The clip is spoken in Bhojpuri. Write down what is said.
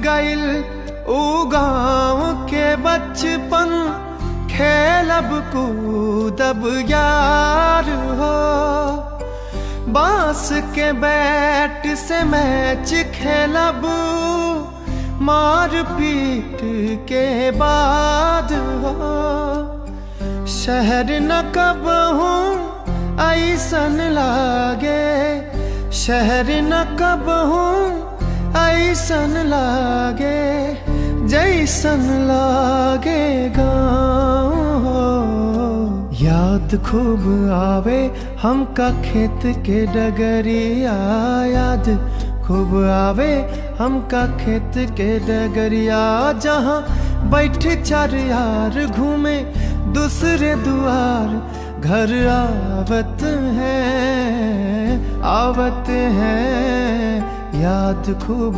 गइल ऊ गाँव के बचपन, खेलब कूदब यार हो। बांस के बैट से मैच खेलब मार पीट के बाद हो। शहर न कब हूँ ऐसन लागे, शहर न कब हूँ ऐसन लागे, जैसन लागे गाँव हो। याद खूब आवे हमका खेत के डगरिया, याद खूब आवे हमका खेत के डगरिया। जहाँ बैठ चार यार घूमे दूसरे दुआर, घर आवत हैं याद खूब